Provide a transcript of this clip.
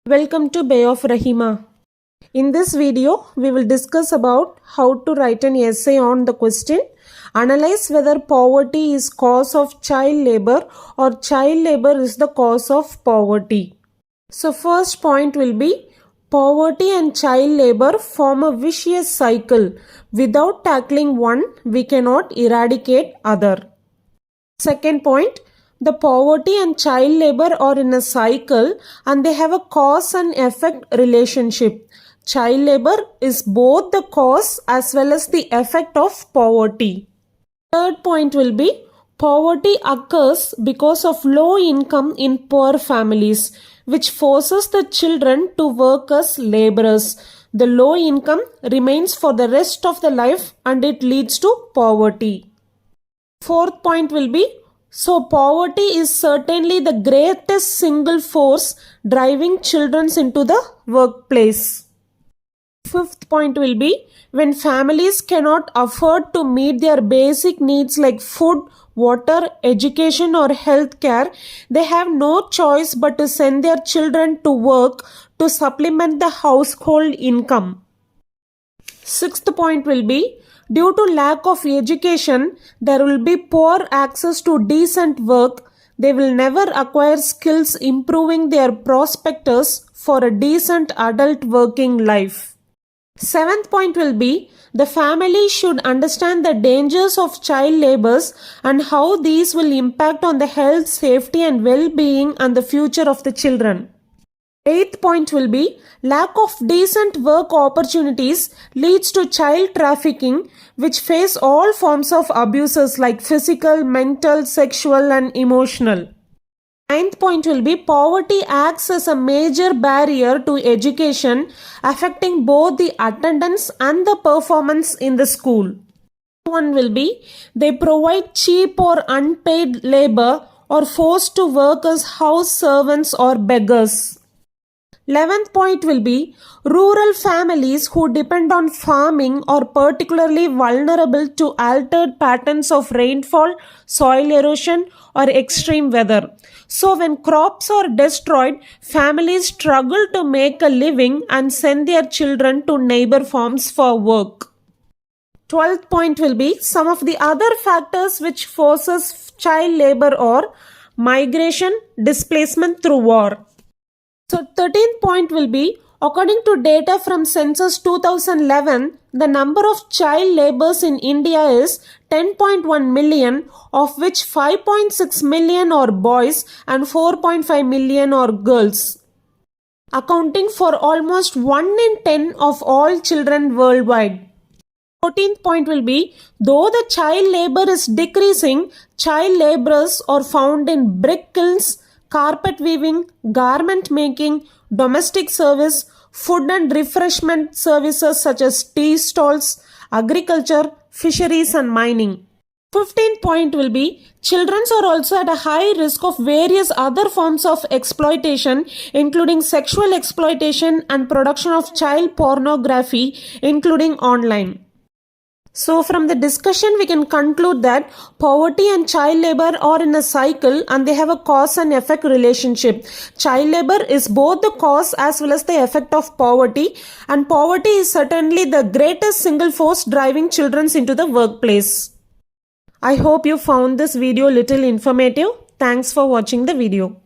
Welcome to Bay of Rahima. In this video, we will discuss about how to write an essay on the question Analyze whether poverty is cause of child labor or child labor is the cause of poverty. So first point will be poverty and child labor form a vicious cycle. Without tackling one, we cannot eradicate other. Second point, the poverty and child labor are in a cycle and they have a cause and effect relationship. Child labor is both the cause as well as the effect of poverty. Third point will be poverty occurs because of low income in poor families, which forces the children to work as laborers. The low income remains for the rest of the life and it leads to poverty. Fourth point will be so poverty is certainly the greatest single force driving children into the workplace. Fifth point will be when families cannot afford to meet their basic needs like food, water, education or health care, they have no choice but to send their children to work to supplement the household income. Sixth point will be due to lack of education, there will be poor access to decent work. They will never acquire skills improving their prospectus for a decent adult working life. Seventh point will be the family should understand the dangers of child labors and how these will impact on the health, safety and well-being and the future of the children. Eighth point will be lack of decent work opportunities leads to child trafficking, which face all forms of abuses like physical, mental, sexual and emotional. Ninth point will be poverty acts as a major barrier to education, affecting both the attendance and the performance in the school. One will be they provide cheap or unpaid labor or forced to work as house servants or beggars. 11th point will be rural families who depend on farming are particularly vulnerable to altered patterns of rainfall, soil erosion or extreme weather. So when crops are destroyed, families struggle to make a living and send their children to neighbor farms for work. 12th point will be some of the other factors which forces child labor are migration, displacement through war. So 13th point will be, according to data from Census 2011, the number of child laborers in India is 10.1 million, of which 5.6 million are boys and 4.5 million are girls, accounting for almost 1 in 10 of all children worldwide. 14th point will be, though the child labor is decreasing, child laborers are found in brick kilns, carpet weaving, garment making, domestic service, food and refreshment services such as tea stalls, agriculture, fisheries and mining. 15th point will be, children are also at a high risk of various other forms of exploitation, including sexual exploitation and production of child pornography, including online. So from the discussion we can conclude that poverty and child labor are in a cycle and they have a cause and effect relationship. Child labor is both the cause as well as the effect of poverty, and poverty is certainly the greatest single force driving children into the workplace. I hope you found this video little informative. Thanks for watching the video.